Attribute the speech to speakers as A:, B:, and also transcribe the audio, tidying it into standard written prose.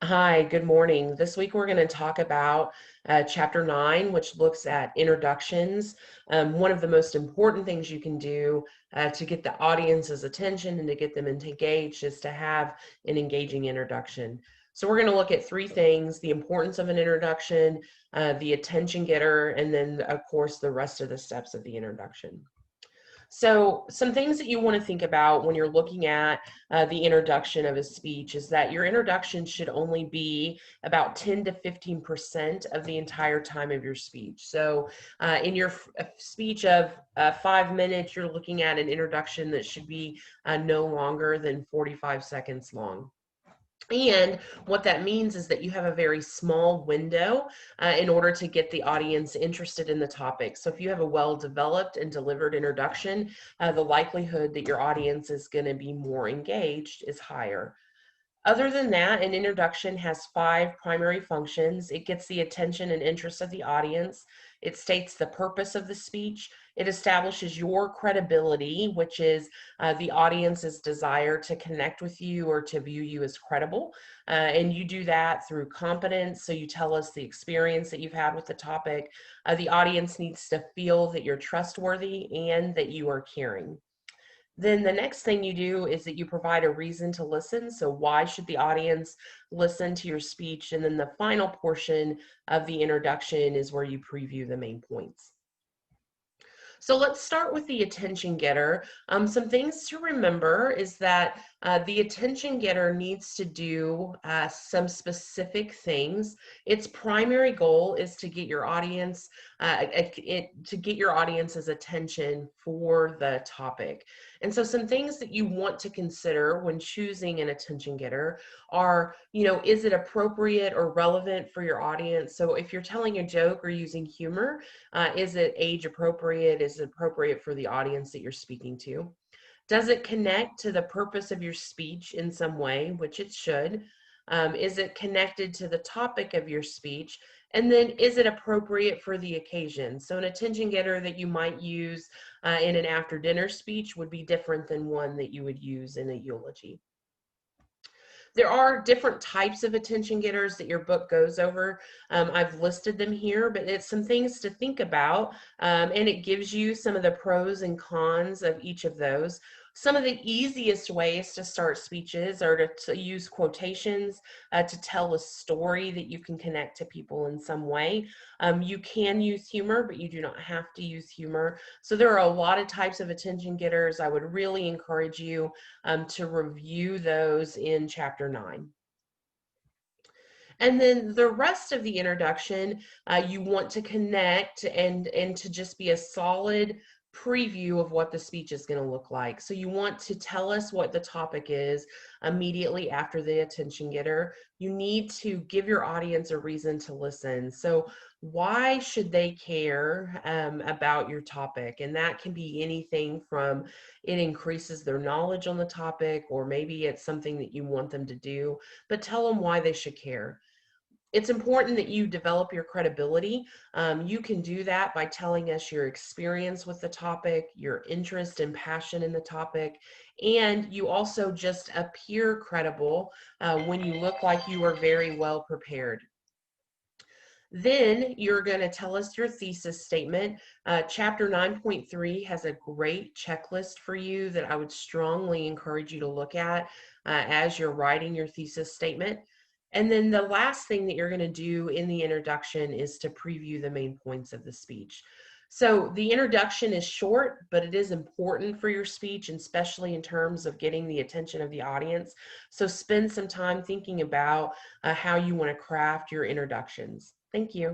A: Hi, good morning. This week we're going to talk about Chapter 9, which looks at introductions. One of the most important things you can do to get the audience's attention and to get them engaged is to have an engaging introduction. So we're going to look at three things: the importance of an introduction, the attention getter, and then, of course, the rest of the steps of the introduction. So some things that you want to think about when you're looking at the introduction of a speech is that your introduction should only be about 10 to 15% of the entire time of your speech. So in your speech of 5 minutes, you're looking at an introduction that should be no longer than 45 seconds long. And what that means is that you have a very small window in order to get the audience interested in the topic. So if you have a well-developed and delivered introduction, the likelihood that your audience is going to be more engaged is higher. Other than that, an introduction has 5 primary functions. It gets the attention and interest of the audience. It states the purpose of the speech. It establishes your credibility, which is the audience's desire to connect with you or to view you as credible. And you do that through competence. So you tell us the experience that you've had with the topic. The audience needs to feel that you're trustworthy and that you are caring. Then the next thing you do is that you provide a reason to listen. So why should the audience listen to your speech? And then the final portion of the introduction is where you preview the main points. So let's start with the attention getter. Some things to remember is that the attention getter needs to do some specific things. Its primary goal is to get your audience, to get your audience's attention for the topic. And so some things that you want to consider when choosing an attention getter are, is it appropriate or relevant for your audience? So if you're telling a joke or using humor, is it age appropriate? Is it appropriate for the audience that you're speaking to? Does it connect to the purpose of your speech in some way, which it should? Is it connected to the topic of your speech? And then is it appropriate for the occasion? So an attention getter that you might use in an after dinner speech would be different than one that you would use in a eulogy. There are different types of attention getters that your book goes over. I've listed them here, but it's some things to think about, and it gives you some of the pros and cons of each of those. Some of the easiest ways to start speeches are to use quotations, to tell a story that you can connect to people in some way. You can use humor, but you do not have to use humor. So there are a lot of types of attention getters. I would really encourage you to review those in Chapter 9. And then the rest of the introduction, you want to connect and to just be a solid preview of what the speech is going to look like. So you want to tell us what the topic is immediately after the attention getter. You need to give your audience a reason to listen. So why should they care about your topic? And that can be anything from it increases their knowledge on the topic, or maybe it's something that you want them to do, but tell them why they should care. It's important that you develop your credibility. You can do that by telling us your experience with the topic, your interest and passion in the topic, and you also just appear credible when you look like you are very well prepared. Then you're going to tell us your thesis statement. Chapter 9.3 has a great checklist for you that I would strongly encourage you to look at as you're writing your thesis statement. And then the last thing that you're going to do in the introduction is to preview the main points of the speech. So the introduction is short, but it is important for your speech, and especially in terms of getting the attention of the audience. So spend some time thinking about how you want to craft your introductions. Thank you.